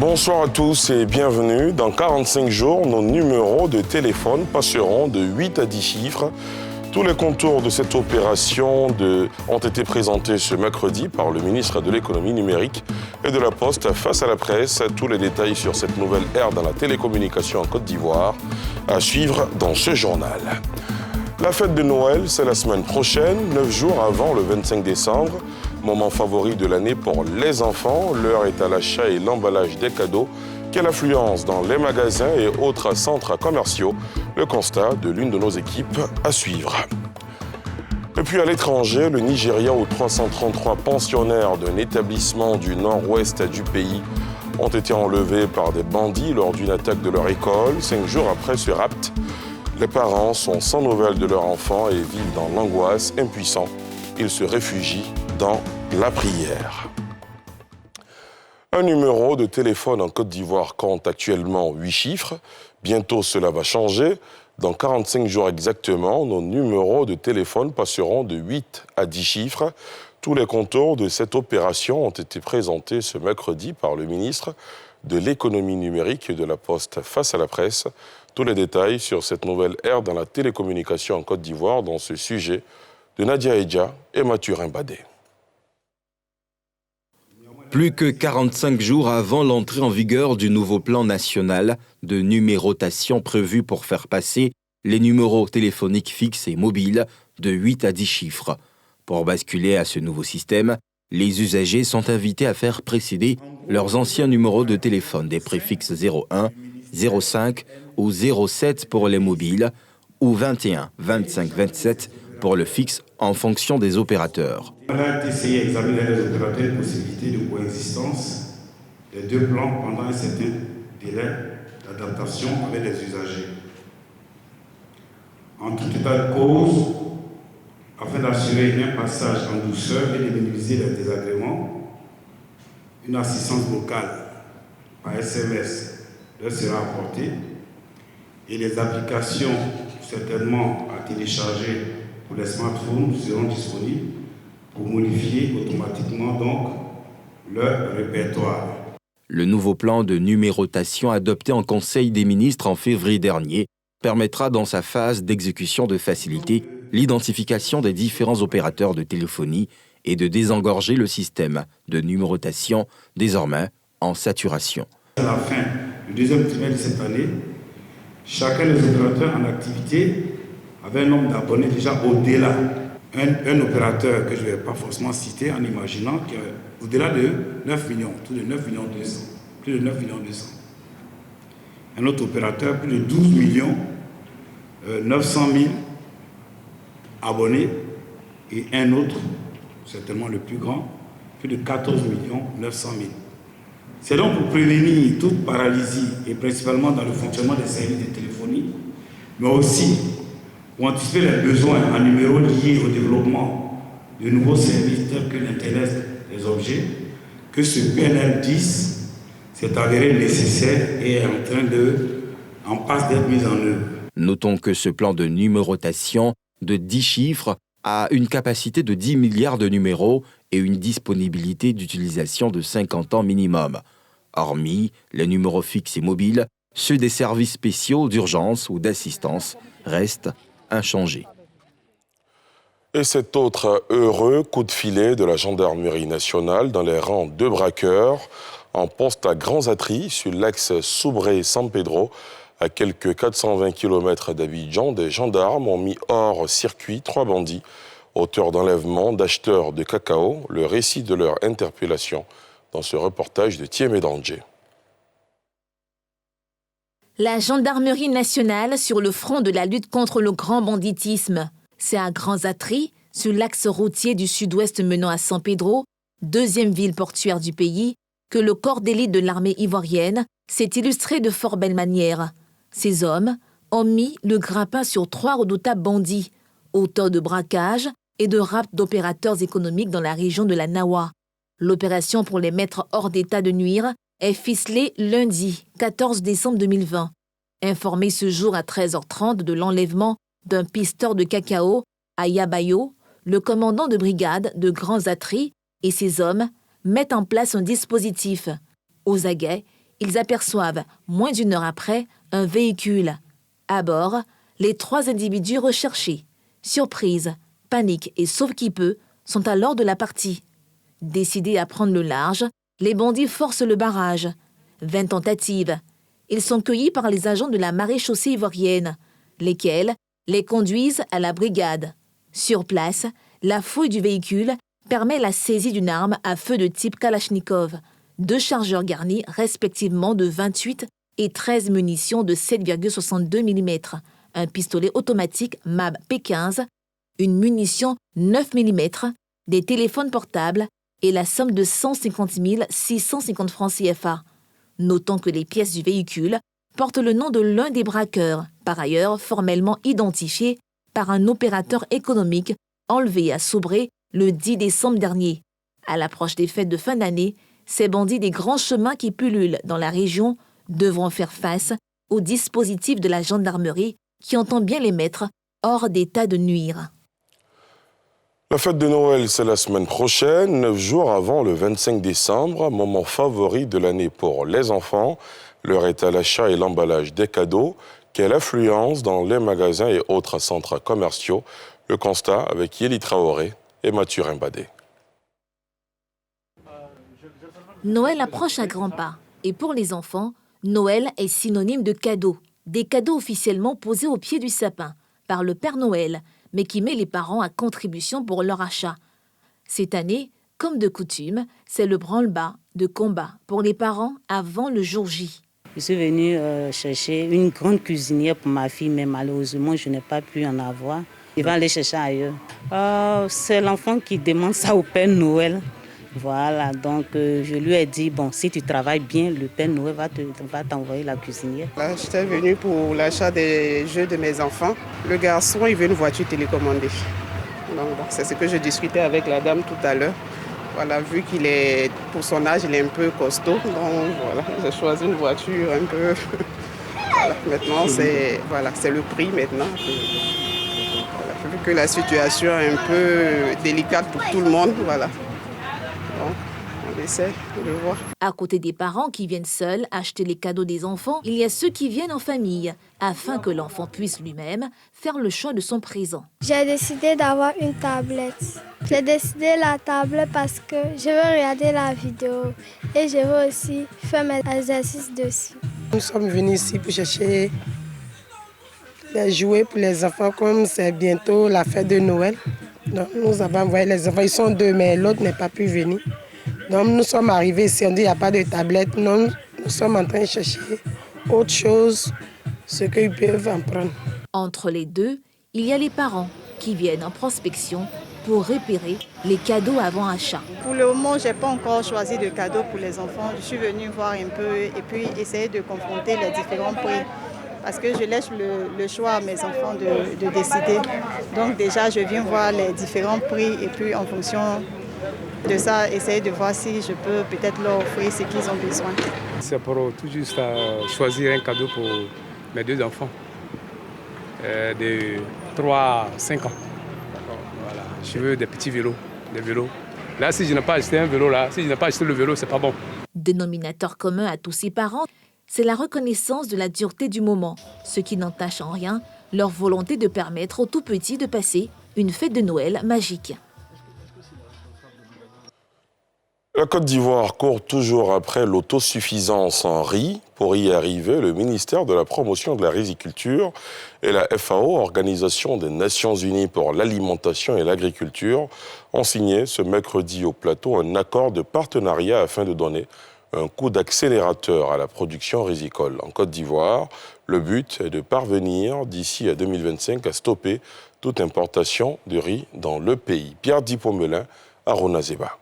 Bonsoir à tous et bienvenue. Dans 45 jours, nos numéros de téléphone passeront de 8 à 10 chiffres. Tous les contours de cette opération ont été présentés ce mercredi par le ministre de l'économie numérique et de la Poste face à la presse. Tous les détails sur cette nouvelle ère dans la télécommunication en Côte d'Ivoire à suivre dans ce journal. La fête de Noël, c'est la semaine prochaine, 9 jours avant le 25 décembre. Moment favori de l'année pour les enfants. L'heure est à l'achat et l'emballage des cadeaux. Quelle affluence dans les magasins et autres centres commerciaux? Le constat de l'une de nos équipes à suivre. Et puis à l'étranger, le Nigeria, où 333 pensionnaires d'un établissement du nord-ouest du pays ont été enlevés par des bandits lors d'une attaque de leur école. 5 jours après ce rapt, les parents sont sans nouvelles de leur enfant et vivent dans l'angoisse, impuissants. Ils se réfugient dans la prière. Un numéro de téléphone en Côte d'Ivoire compte actuellement 8 chiffres. Bientôt, cela va changer. Dans 45 jours exactement, nos numéros de téléphone passeront de 8 à 10 chiffres. Tous les contours de cette opération ont été présentés ce mercredi par le ministre de l'économie numérique et de la Poste face à la presse. Tous les détails sur cette nouvelle ère dans la télécommunication en Côte d'Ivoire dans ce sujet de Nadia Edja et Mathurin Badé. Plus que 45 jours avant l'entrée en vigueur du nouveau plan national de numérotation prévu pour faire passer les numéros téléphoniques fixes et mobiles de 8 à 10 chiffres. Pour basculer à ce nouveau système, les usagers sont invités à faire précéder leurs anciens numéros de téléphone des préfixes 01, 05 ou 07 pour les mobiles ou 21, 25, 27 pour le fixe en fonction des opérateurs. La TCI examine les opérateurs la possibilité de coexistence des deux plans pendant un certain délai d'adaptation avec les usagers. En tout état de cause, afin d'assurer un passage en douceur et de minimiser les désagréments, une assistance vocale par SMS leur sera apportée et les applications certainement à télécharger pour les smartphones seront disponibles pour modifier automatiquement donc leur répertoire. Le nouveau plan de numérotation adopté en Conseil des ministres en février dernier permettra dans sa phase d'exécution de faciliter l'identification des différents opérateurs de téléphonie et de désengorger le système de numérotation désormais en saturation. À la fin du deuxième trimestre de cette année, chacun des opérateurs en activité avait un nombre d'abonnés déjà au-delà. Un opérateur que je ne vais pas forcément citer en imaginant qu'au-delà de 9 millions, plus de 9 millions 200, plus de 9 millions 200. Un autre opérateur, plus de 12 millions 900 000 abonnés et un autre, certainement le plus grand, plus de 14 millions 900 000. C'est donc pour prévenir toute paralysie et principalement dans le fonctionnement des services de téléphonie, mais aussi pour anticiper les besoins en numéros liés au développement de nouveaux services tels que l'Internet des objets, que ce PNL 10 s'est avéré nécessaire et est en passe d'être mis en œuvre. Notons que ce plan de numérotation de 10 chiffres a une capacité de 10 milliards de numéros et une disponibilité d'utilisation de 50 ans minimum. Hormis les numéros fixes et mobiles, ceux des services spéciaux d'urgence ou d'assistance restent inchangés. Et cet autre heureux coup de filet de la gendarmerie nationale dans les rangs de braqueurs en poste à Grands Atris sur l'axe Soubré-San Pedro. À quelques 420 km d'Abidjan, des gendarmes ont mis hors circuit 3 bandits, auteurs d'enlèvement d'acheteurs de cacao. Le récit de leur interpellation dans ce reportage de Thiemé Danger. La gendarmerie nationale sur le front de la lutte contre le grand banditisme. C'est à Grands Atris, sur l'axe routier du sud-ouest menant à San Pedro, deuxième ville portuaire du pays, que le corps d'élite de l'armée ivoirienne s'est illustré de fort belle manière. Ces hommes ont mis le grappin sur 3 redoutables bandits, auteurs de braquages et de rapt d'opérateurs économiques dans la région de la Nawa. L'opération pour les mettre hors d'état de nuire est ficelée lundi 14 décembre 2020. Informé ce jour à 13h30 de l'enlèvement d'un pisteur de cacao à Yabayo, le commandant de brigade de Grands Atris et ses hommes mettent en place un dispositif. Aux aguets, Ils aperçoivent, moins d'une heure après, un véhicule. À bord, les 3 individus recherchés. Surprise, panique et sauve qui peut sont alors de la partie. Décidés à prendre le large, les bandits forcent le barrage. 20 tentatives. Ils sont cueillis par les agents de la maréchaussée ivoirienne, lesquels les conduisent à la brigade. Sur place, la fouille du véhicule permet la saisie d'une arme à feu de type Kalachnikov, 2 chargeurs garnis respectivement de 28 et 13 munitions de 7,62 mm, un pistolet automatique MAB P15, une munition 9 mm, des téléphones portables et la somme de 150 650 francs CFA. Notons que les pièces du véhicule portent le nom de l'un des braqueurs, par ailleurs formellement identifié par un opérateur économique enlevé à Soubré le 10 décembre dernier. À l'approche des fêtes de fin d'année, ces bandits des grands chemins qui pullulent dans la région devront faire face au dispositif de la gendarmerie qui entend bien les mettre hors d'état de nuire. La fête de Noël, c'est la semaine prochaine, 9 jours avant le 25 décembre, moment favori de l'année pour les enfants. L'heure est à l'achat et l'emballage des cadeaux. Quelle affluence dans les magasins et autres centres commerciaux? Le constat avec Yéli Traoré et Mathurin Badé. Noël approche à grands pas. Et pour les enfants, Noël est synonyme de cadeaux. Des cadeaux officiellement posés au pied du sapin par le Père Noël, mais qui met les parents à contribution pour leur achat. Cette année, comme de coutume, c'est le branle-bas de combat pour les parents avant le jour J. Je suis venue chercher une grande cuisinière pour ma fille, mais malheureusement, je n'ai pas pu en avoir. Je vais aller chercher ailleurs. C'est l'enfant qui demande ça au Père Noël. Voilà, donc je lui ai dit, bon, si tu travailles bien, le Père Noël va t'envoyer la cuisinière. Là, j'étais venue pour l'achat des jeux de mes enfants. Le garçon, il veut une voiture télécommandée. Donc, c'est ce que je discutais avec la dame tout à l'heure. Voilà, vu qu'il est, pour son âge, il est un peu costaud. Donc voilà, j'ai choisi une voiture un peu... Voilà, maintenant, c'est le prix maintenant. Voilà, vu que la situation est un peu délicate pour tout le monde, voilà. Donc, on essaie de voir. À côté des parents qui viennent seuls acheter les cadeaux des enfants, il y a ceux qui viennent en famille, afin que l'enfant puisse lui-même faire le choix de son présent. J'ai décidé d'avoir une tablette. J'ai décidé la tablette parce que je veux regarder la vidéo et je veux aussi faire mes exercices dessus. Nous sommes venus ici pour chercher les jouets pour les enfants, comme c'est bientôt la fête de Noël. Donc nous avons envoyé les enfants, ils sont 2, mais l'autre n'est pas pu venir. Donc nous sommes arrivés ici, on dit qu'il n'y a pas de tablette. Non, nous sommes en train de chercher autre chose, ce qu'ils peuvent en prendre. Entre les deux, il y a les parents qui viennent en prospection pour repérer les cadeaux avant achat. Pour le moment, je n'ai pas encore choisi de cadeaux pour les enfants. Je suis venue voir un peu et puis essayer de confronter les différents prix. Parce que je laisse le choix à mes enfants de décider. Donc déjà, je viens voir les différents prix et puis en fonction de ça, essayer de voir si je peux peut-être leur offrir ce qu'ils ont besoin. C'est pour tout juste choisir un cadeau pour mes 2 enfants de 3 à 5 ans. Voilà. Je veux des petits vélos, des vélos. Là, si je n'ai pas acheté un vélo, si je n'ai pas acheté le vélo, c'est pas bon. Dénominateur commun à tous ces parents, c'est la reconnaissance de la dureté du moment, ce qui n'entache en rien leur volonté de permettre aux tout-petits de passer une fête de Noël magique. La Côte d'Ivoire court toujours après l'autosuffisance en riz. Pour y arriver, le ministère de la Promotion de la Riziculture et la FAO, Organisation des Nations Unies pour l'Alimentation et l'Agriculture, ont signé ce mercredi au plateau un accord de partenariat afin de donner un coup d'accélérateur à la production rizicole. En Côte d'Ivoire, le but est de parvenir d'ici à 2025 à stopper toute importation de riz dans le pays. Pierre Dipomelin à Ronazeba.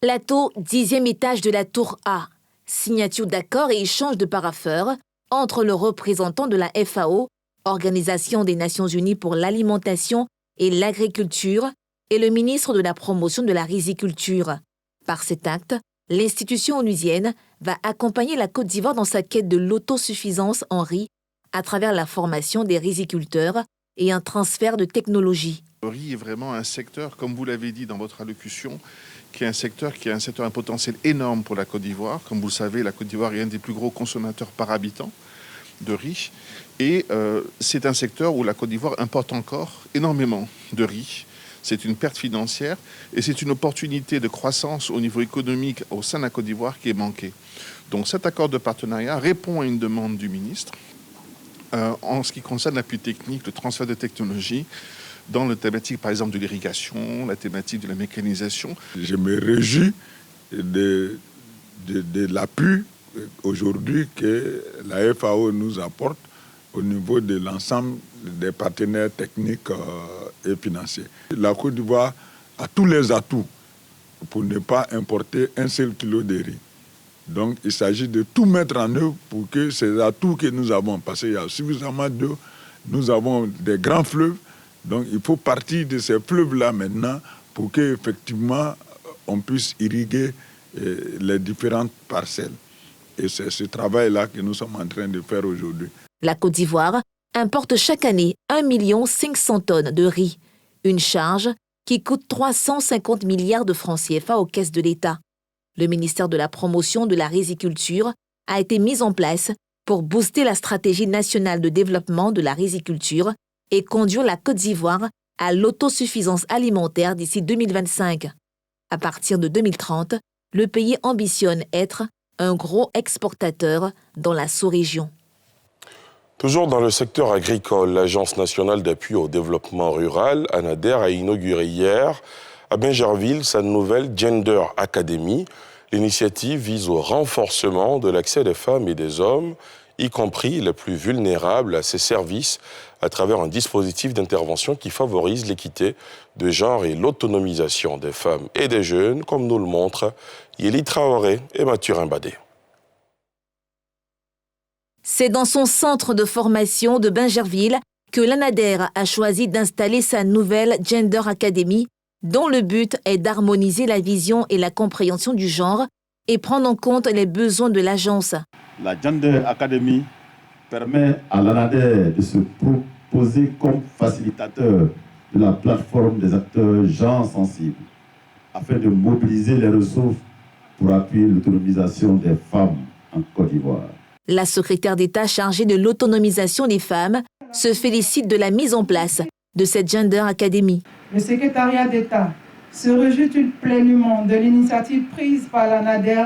Plateau, 10e étage de la tour A. Signature d'accord et échange de parapheurs entre le représentant de la FAO, Organisation des Nations Unies pour l'Alimentation et l'Agriculture, et le ministre de la Promotion de la Riziculture. Par cet acte, l'institution onusienne va accompagner la Côte d'Ivoire dans sa quête de l'autosuffisance en riz à travers la formation des riziculteurs et un transfert de technologie. Le riz est vraiment un secteur, comme vous l'avez dit dans votre allocution, qui est un secteur a un potentiel énorme pour la Côte d'Ivoire. Comme vous le savez, la Côte d'Ivoire est un des plus gros consommateurs par habitant de riz. Et c'est un secteur où la Côte d'Ivoire importe encore énormément de riz. C'est une perte financière et c'est une opportunité de croissance au niveau économique au sein de la Côte d'Ivoire qui est manquée. Donc cet accord de partenariat répond à une demande du ministre en ce qui concerne l'appui technique, le transfert de technologie, dans la thématique par exemple de l'irrigation, la thématique de la mécanisation. Je me réjouis de l'appui aujourd'hui que la FAO nous apporte au niveau de l'ensemble des partenaires techniques et financiers. La Côte d'Ivoire a tous les atouts pour ne pas importer un seul kilo de riz. Donc il s'agit de tout mettre en œuvre pour que ces atouts que nous avons, parce qu'il y a suffisamment d'eau, nous avons des grands fleuves, donc il faut partir de ces fleuves-là maintenant pour qu'effectivement on puisse irriguer les différentes parcelles. Et c'est ce travail-là que nous sommes en train de faire aujourd'hui. La Côte d'Ivoire importe chaque année 1 500 000 tonnes de riz, une charge qui coûte 350 milliards de francs CFA aux caisses de l'État. Le ministère de la Promotion de la riziculture a été mis en place pour booster la stratégie nationale de développement de la riziculture et conduire la Côte d'Ivoire à l'autosuffisance alimentaire d'ici 2025. À partir de 2030, le pays ambitionne être un gros exportateur dans la sous-région. Toujours dans le secteur agricole, l'Agence nationale d'appui au développement rural, ANADER, a inauguré hier à Bingerville sa nouvelle Gender Academy. L'initiative vise au renforcement de l'accès des femmes et des hommes, y compris les plus vulnérables, à ces services à travers un dispositif d'intervention qui favorise l'équité de genre et l'autonomisation des femmes et des jeunes, comme nous le montrent Yéli Traoré et Mathurin Badé. C'est dans son centre de formation de Bingerville que l'ANADER a choisi d'installer sa nouvelle Gender Academy, dont le but est d'harmoniser la vision et la compréhension du genre et prendre en compte les besoins de l'agence. La Gender Academy permet à l'ANADER de se proposer comme facilitateur de la plateforme des acteurs genre sensibles afin de mobiliser les ressources pour appuyer l'autonomisation des femmes en Côte d'Ivoire. La secrétaire d'État chargée de l'autonomisation des femmes se félicite de la mise en place de cette Gender Academy. Le secrétariat d'État se réjouit pleinement de l'initiative prise par l'ANADER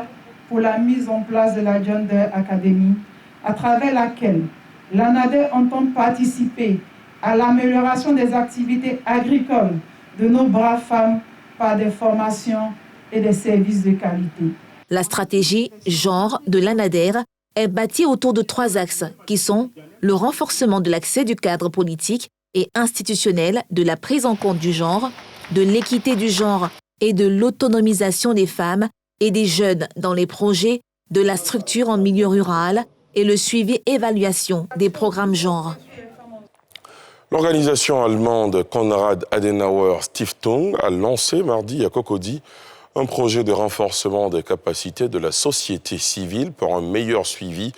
pour la mise en place de la Gender Academy, à travers laquelle l'ANADER entend participer à l'amélioration des activités agricoles de nos braves femmes par des formations et des services de qualité. La stratégie genre de l'ANADER est bâtie autour de 3 axes qui sont le renforcement de l'accès du cadre politique et institutionnel, de la prise en compte du genre, de l'équité du genre et de l'autonomisation des femmes et des jeunes dans les projets de la structure en milieu rural et le suivi-évaluation des programmes genre. L'organisation allemande Konrad Adenauer Stiftung a lancé mardi à Cocody un projet de renforcement des capacités de la société civile pour un meilleur suivi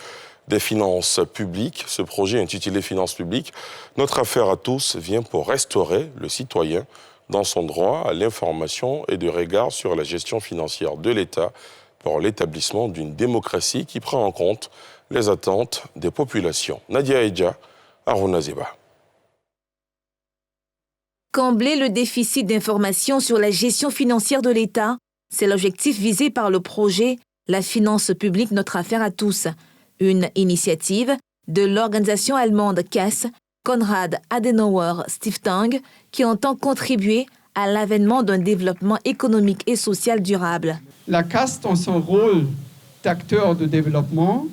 des finances publiques. Ce projet intitulé « Finances publiques, notre affaire à tous » vient pour restaurer le citoyen dans son droit à l'information et de regard sur la gestion financière de l'État pour l'établissement d'une démocratie qui prend en compte les attentes des populations. Nadia Edja, Aruna Zeba. Combler le déficit d'information sur la gestion financière de l'État, c'est l'objectif visé par le projet « La finance publique, notre affaire à tous », une initiative de l'organisation allemande CAS, Konrad Adenauer Stiftung, qui entend contribuer à l'avènement d'un développement économique et social durable. La CAS, dans son rôle d'acteur de développement,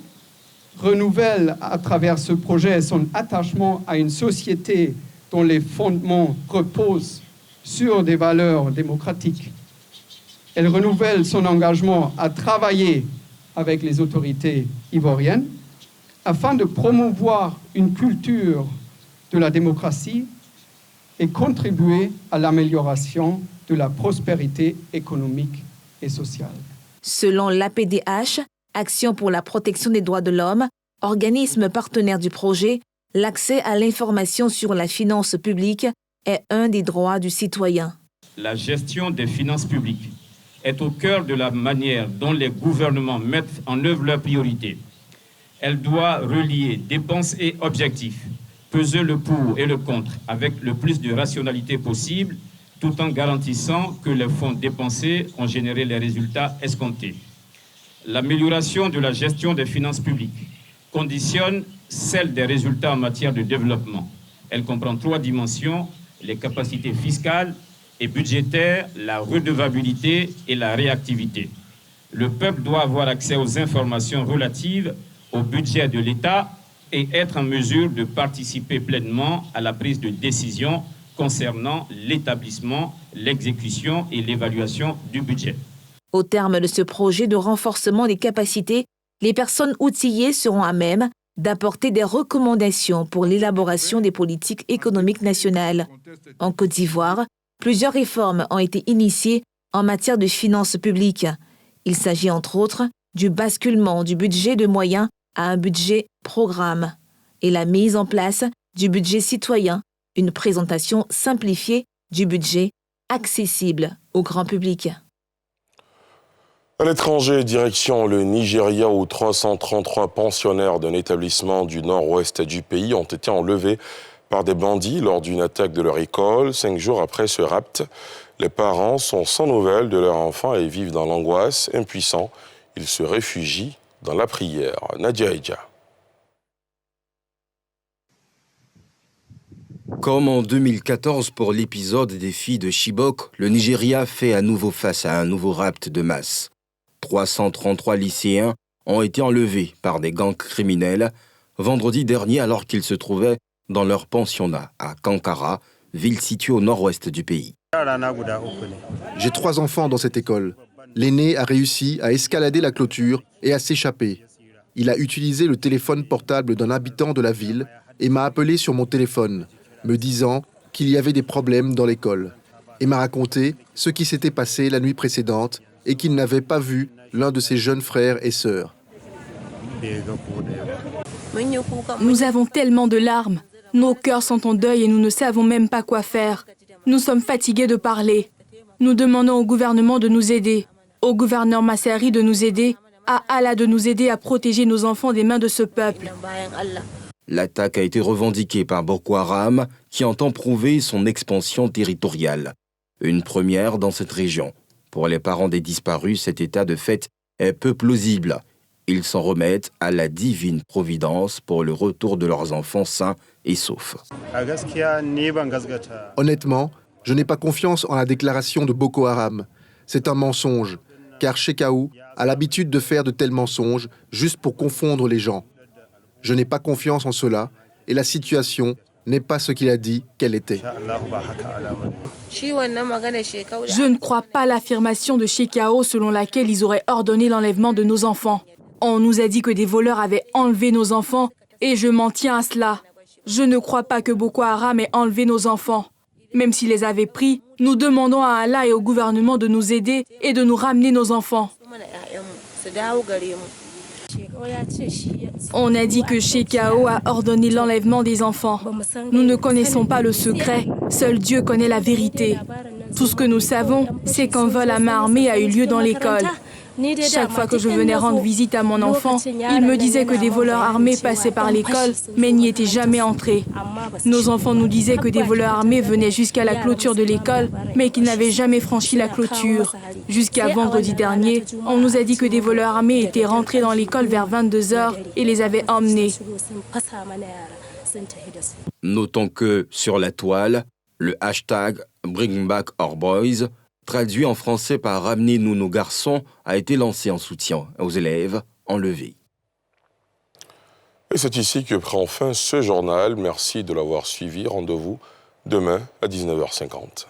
renouvelle à travers ce projet son attachement à une société dont les fondements reposent sur des valeurs démocratiques. Elle renouvelle son engagement à travailler avec les autorités ivoiriennes afin de promouvoir une culture de la démocratie et contribuer à l'amélioration de la prospérité économique et sociale. Selon l'APDH, Action pour la protection des droits de l'homme, organisme partenaire du projet, l'accès à l'information sur la finance publique est un des droits du citoyen. La gestion des finances publiques est au cœur de la manière dont les gouvernements mettent en œuvre leurs priorités. Elle doit relier dépenses et objectifs, peser le pour et le contre avec le plus de rationalité possible, tout en garantissant que les fonds dépensés ont généré les résultats escomptés. L'amélioration de la gestion des finances publiques conditionne celle des résultats en matière de développement. Elle comprend 3 dimensions, les capacités fiscales et budgétaires, la redevabilité et la réactivité. Le peuple doit avoir accès aux informations relatives au budget de l'État et être en mesure de participer pleinement à la prise de décision concernant l'établissement, l'exécution et l'évaluation du budget. Au terme de ce projet de renforcement des capacités, les personnes outillées seront à même d'apporter des recommandations pour l'élaboration des politiques économiques nationales. En Côte d'Ivoire, plusieurs réformes ont été initiées en matière de finances publiques. Il s'agit entre autres du basculement du budget de moyens à un budget programme et la mise en place du budget citoyen, une présentation simplifiée du budget accessible au grand public. À l'étranger, direction le Nigeria, où 333 pensionnaires d'un établissement du nord-ouest du pays ont été enlevés par des bandits lors d'une attaque de leur école. 5 jours après ce rapt, les parents sont sans nouvelles de leur enfant et vivent dans l'angoisse. Impuissants, ils se réfugient dans la prière. Nadia Eidja. Comme en 2014 pour l'épisode des filles de Chibok, le Nigeria fait à nouveau face à un nouveau rapt de masse. 333 lycéens ont été enlevés par des gangs criminels vendredi dernier alors qu'ils se trouvaient dans leur pensionnat à Kankara, ville située au nord-ouest du pays. J'ai 3 enfants dans cette école. L'aîné a réussi à escalader la clôture et à s'échapper. Il a utilisé le téléphone portable d'un habitant de la ville et m'a appelé sur mon téléphone, me disant qu'il y avait des problèmes dans l'école, et m'a raconté ce qui s'était passé la nuit précédente et qu'il n'avait pas vu l'un de ses jeunes frères et sœurs. Nous avons tellement de larmes. Nos cœurs sont en deuil et nous ne savons même pas quoi faire. Nous sommes fatigués de parler. Nous demandons au gouvernement de nous aider, au gouverneur Massari de nous aider, à Allah de nous aider à protéger nos enfants des mains de ce peuple. L'attaque a été revendiquée par Boko Haram, qui entend prouver son expansion territoriale. Une première dans cette région. Pour les parents des disparus, cet état de fait est peu plausible. Ils s'en remettent à la divine providence pour le retour de leurs enfants sains et saufs. Honnêtement, je n'ai pas confiance en la déclaration de Boko Haram. C'est un mensonge, car Shekau a l'habitude de faire de tels mensonges juste pour confondre les gens. Je n'ai pas confiance en cela et la situation n'est pas ce qu'il a dit qu'elle était. Je ne crois pas l'affirmation de Shekau selon laquelle ils auraient ordonné l'enlèvement de nos enfants. On nous a dit que des voleurs avaient enlevé nos enfants et je m'en tiens à cela. Je ne crois pas que Boko Haram ait enlevé nos enfants. Même s'ils les avaient pris, nous demandons à Allah et au gouvernement de nous aider et de nous ramener nos enfants. On a dit que Shekau a ordonné l'enlèvement des enfants. Nous ne connaissons pas le secret, seul Dieu connaît la vérité. Tout ce que nous savons, c'est qu'un vol à main armée a eu lieu dans l'école. Chaque fois que je venais rendre visite à mon enfant, il me disait que des voleurs armés passaient par l'école, mais n'y étaient jamais entrés. Nos enfants nous disaient que des voleurs armés venaient jusqu'à la clôture de l'école, mais qu'ils n'avaient jamais franchi la clôture. Jusqu'à vendredi dernier, on nous a dit que des voleurs armés étaient rentrés dans l'école vers 22h et les avaient emmenés. Notons que, sur la toile, le hashtag Bring Back Our Boys, traduit en français par « Ramenez-nous nos garçons », a été lancé en soutien aux élèves enlevés. Et c'est ici que prend fin ce journal. Merci de l'avoir suivi. Rendez-vous demain à 19h50.